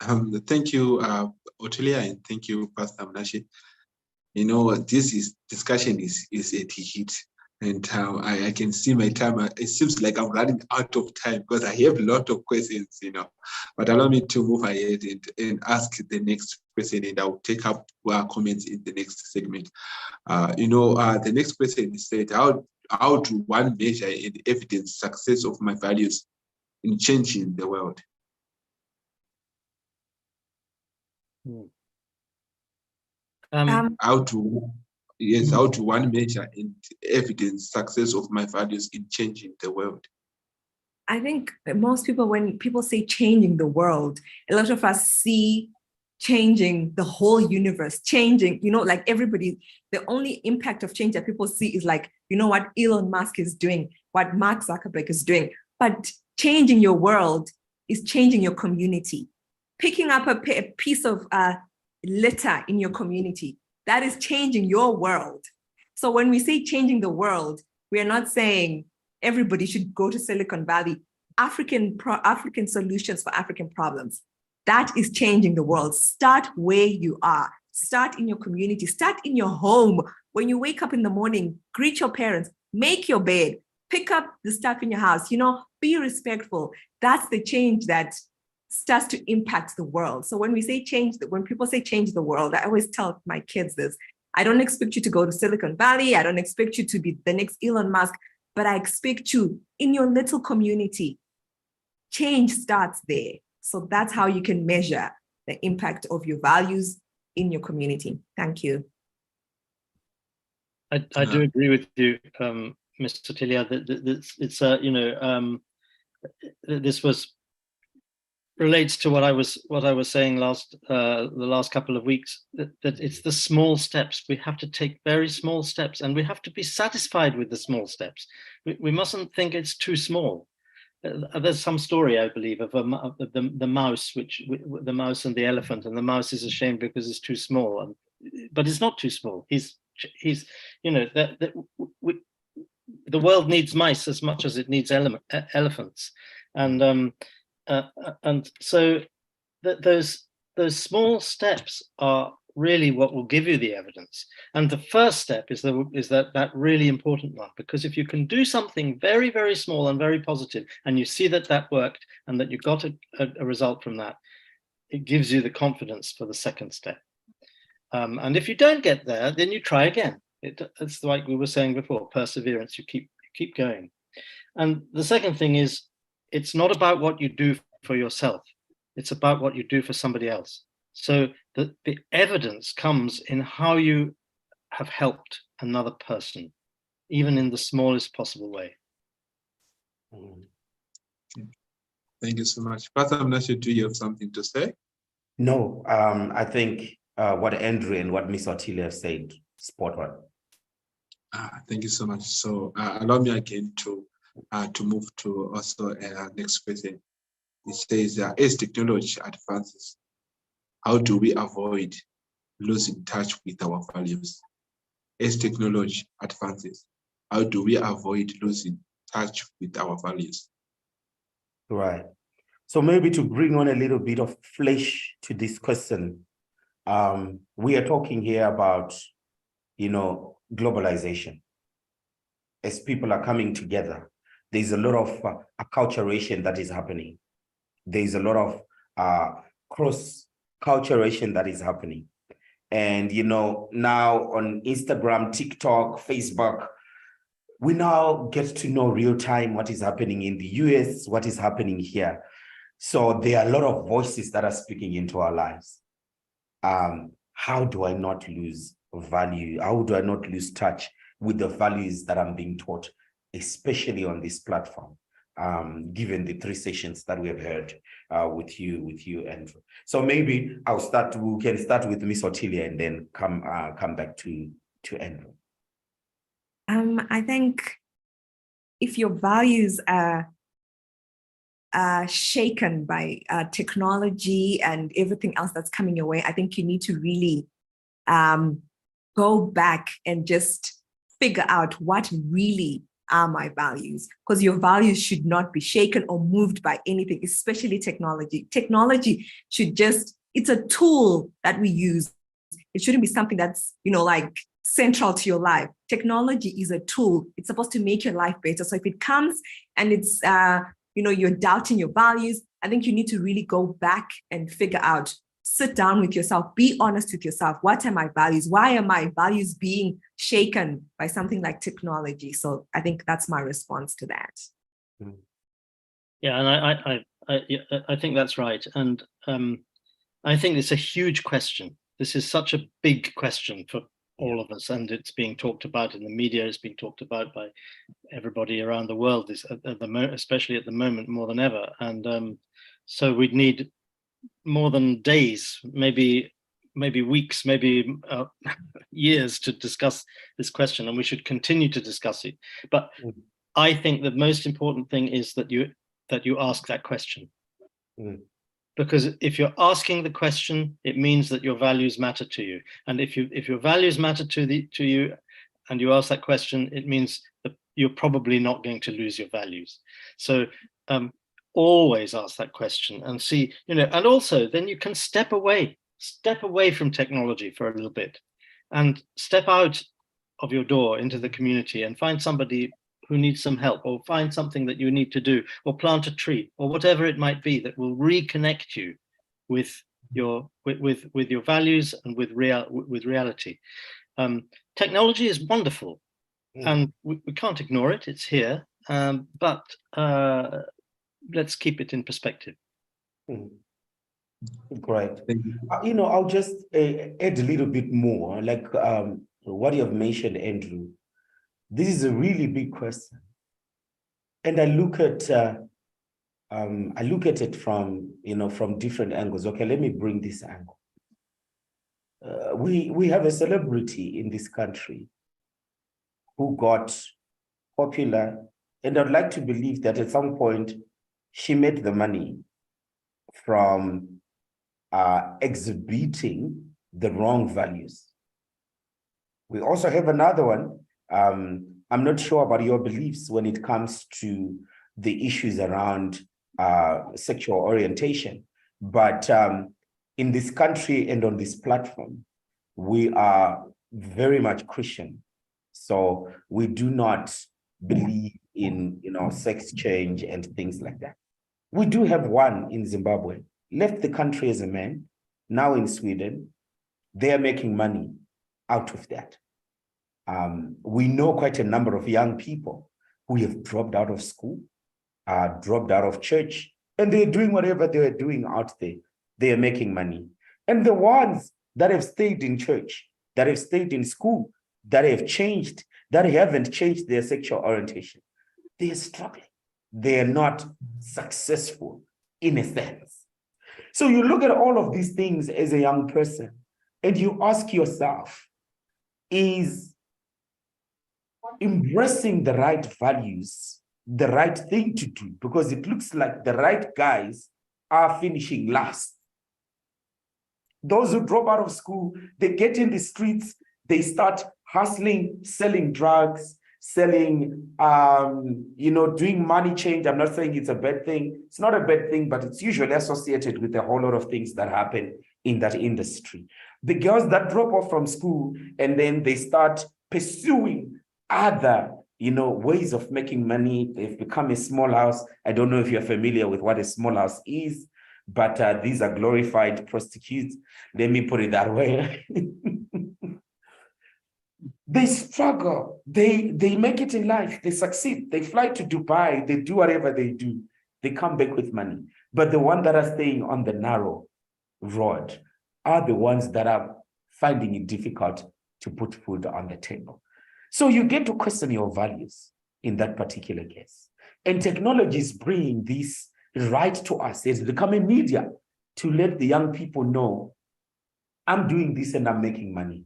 Thank you, Otelia, and thank you, Pastor Mnashi. You know, discussion is at heat, and I can see my time. It seems like I'm running out of time because I have a lot of questions, but allow me to move ahead and ask the next question, and I'll take up comments in the next segment. The next question is said, how do one measure and evidence success of my values in changing the world? How do one measure and evidence success of my values in changing the world? I think most people, when people say changing the world, a lot of us see changing the whole universe, changing, like everybody, the only impact of change that people see is like, what Elon Musk is doing, what Mark Zuckerberg is doing. But changing your world is changing your community. Picking up a piece of litter in your community, that is changing your world. So when we say changing the world, we are not saying everybody should go to Silicon Valley. African solutions for African problems. That is changing the world. Start where you are. Start in your community. Start in your home. When you wake up in the morning, greet your parents, make your bed, pick up the stuff in your house, be respectful. That's the change that starts to impact the world. So when we say when people say change the world, I always tell my kids this. I don't expect you to go to Silicon Valley. I don't expect you to be the next Elon Musk, but I expect you in your little community. Change starts there. So that's how you can measure the impact of your values in your community. Thank you. I do agree with you, Mr. Tilia, that this relates to what I was saying the last couple of weeks, that it's the small steps. We have to take very small steps, and we have to be satisfied with the small steps. We mustn't think it's too small. There's some story, I believe, of the mouse, the mouse and the elephant, and the mouse is ashamed because it's too small, but it's not too small. The world needs mice as much as it needs elephants, and so those small steps are really what will give you the evidence. And the first step is that really important one, because if you can do something very, very small and very positive, and you see that worked and that you got a result from that, it gives you the confidence for the second step. And if you don't get there, then you try again. It's like we were saying before, perseverance. You keep going. And the second thing is, it's not about what you do for yourself. It's about what you do for somebody else. So the evidence comes in how you have helped another person, even in the smallest possible way. Thank you so much. Pastor Mnashi, do you have something to say? No, I think what Andrew and what Miss Otelia said, spot on. Thank you so much. So allow me again to move to also next question. It says, as technology advances, how do we avoid losing touch with our values? As technology advances, how do we avoid losing touch with our values? Right. So maybe to bring on a little bit of flesh to this question, we are talking here about, globalization. As people are coming together, there's a lot of acculturation that is happening. There's a lot of cross-culturation that is happening. And, now on Instagram, TikTok, Facebook, we now get to know real time what is happening in the US, what is happening here. So there are a lot of voices that are speaking into our lives. How do I not lose value? How do I not lose touch with the values that I'm being taught, especially on this platform, given the 3 sessions that we have heard with you, Andrew? So maybe we can start with Miss Otelia and then come back to Andrew. I think if your values are shaken by technology and everything else that's coming your way, I think you need to really go back and just figure out what really are my values? Because your values should not be shaken or moved by anything, especially technology. Technology should just, it's a tool that we use. It shouldn't be something that's, like central to your life. Technology is a tool. It's supposed to make your life better. So if it comes and it's, you're doubting your values, I think you need to really go back and figure out, sit down with yourself, be honest with yourself. What are my values? Why are my values being shaken by something like technology? So I think that's my response to that. Yeah, and I think that's right. And I think it's a huge question. This is such a big question for all of us, and it's being talked about in the media. It's being talked about by everybody around the world, especially at the moment more than ever. And so we'd need more than days, maybe weeks, maybe years to discuss this question, and we should continue to discuss it. But I think the most important thing is that you ask that question. Because if you're asking the question, it means that your values matter to you. And if your values matter to you and you ask that question, it means that you're probably not going to lose your values. So always ask that question and see, and also then you can step away from technology for a little bit and step out of your door into the community and find somebody who needs some help, or find something that you need to do, or plant a tree, or whatever it might be that will reconnect you with your values and with reality. Technology is wonderful, and we can't ignore it. It's here, but let's keep it in perspective. Great. I'll just add a little bit more, like what you have mentioned, Andrew. This is a really big question, and I look at it from different angles. Okay, let me bring this angle. We have a celebrity in this country who got popular, and I'd like to believe that at some point she made the money from exhibiting the wrong values. We also have another one. I'm not sure about your beliefs when it comes to the issues around sexual orientation, but in this country and on this platform, we are very much Christian. So we do not believe in sex change and things like that. We do have one in Zimbabwe, left the country as a man, now in Sweden. They are making money out of that. We know quite a number of young people who have dropped out of school, dropped out of church, and they're doing whatever they are doing out there. They are making money. And the ones that have stayed in church, that have stayed in school, that have changed, that haven't changed their sexual orientation, they are struggling. They are not successful in a sense. So you look at all of these things as a young person, and you ask yourself, is embracing the right values the right thing to do? Because it looks like the right guys are finishing last. Those who drop out of school, they get in the streets, they start hustling, selling drugs, selling, doing money change. I'm not saying it's a bad thing. It's not a bad thing, but it's usually associated with a whole lot of things that happen in that industry. The girls that drop off from school and then they start pursuing other ways of making money. They've become a small house. I don't know if you're familiar with what a small house is, but these are glorified prostitutes. Let me put it that way. They struggle. They make it in life. They succeed. They fly to Dubai. They do whatever they do. They come back with money. But the ones that are staying on the narrow road are the ones that are finding it difficult to put food on the table. So you get to question your values in that particular case. And technology is bringing this right to us. It's becoming media to let the young people know, I'm doing this and I'm making money,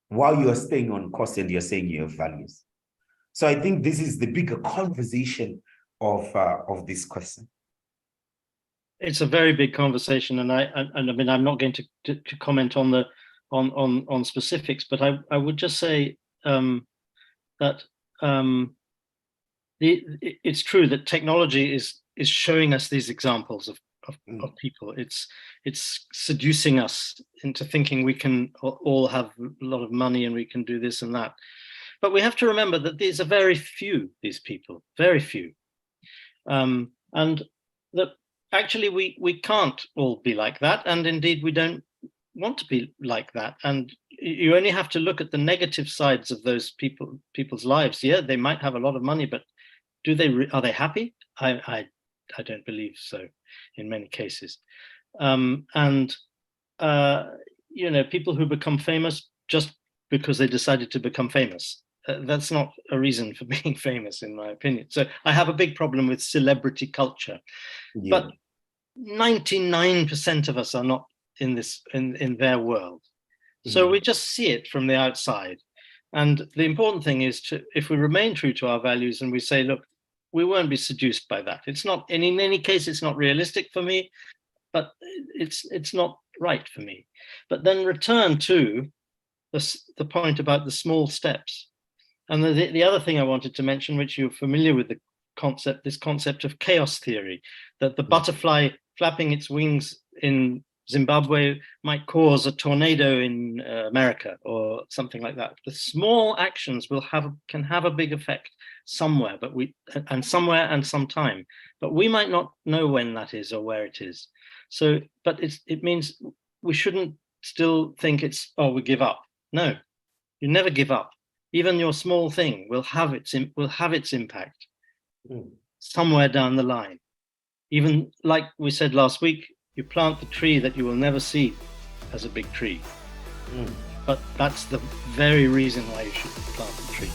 while you are staying on course and you're saying you have values. So I think this is the bigger conversation of this question. It's a very big conversation, and I mean, I'm not going to comment on the on specifics, but I would just say that it's true that technology is showing us these examples of people. It's seducing us into thinking we can all have a lot of money and we can do this and that. But we have to remember that these are very few, these people, very few. And that actually we can't all be like that. And indeed, we don't want to be like that. And you only have to look at the negative sides of those people's lives. Yeah, they might have a lot of money, but are they happy? I don't believe so in many cases. You know, people who become famous just because they decided to become famous. That's not a reason for being famous, in my opinion. So I have a big problem with celebrity culture. Yeah. But 99% of us are not in their world. So we just see it from the outside. And the important thing is if we remain true to our values and we say, look, we won't be seduced by that. It's not, and in any case, it's not realistic for me, but it's not right for me. But then return to the point about the small steps. And the other thing I wanted to mention, which you're familiar with, this concept of chaos theory, that the butterfly flapping its wings in Zimbabwe might cause a tornado in America or something like that. The small actions can have a big effect somewhere, somewhere and sometime, but we might not know when that is or where it is. So, but it means we shouldn't still think we give up. No, you never give up. Even your small thing will have its impact somewhere down the line. Even like we said last week, you plant the tree that you will never see as a big tree. But that's the very reason why you should plant the tree.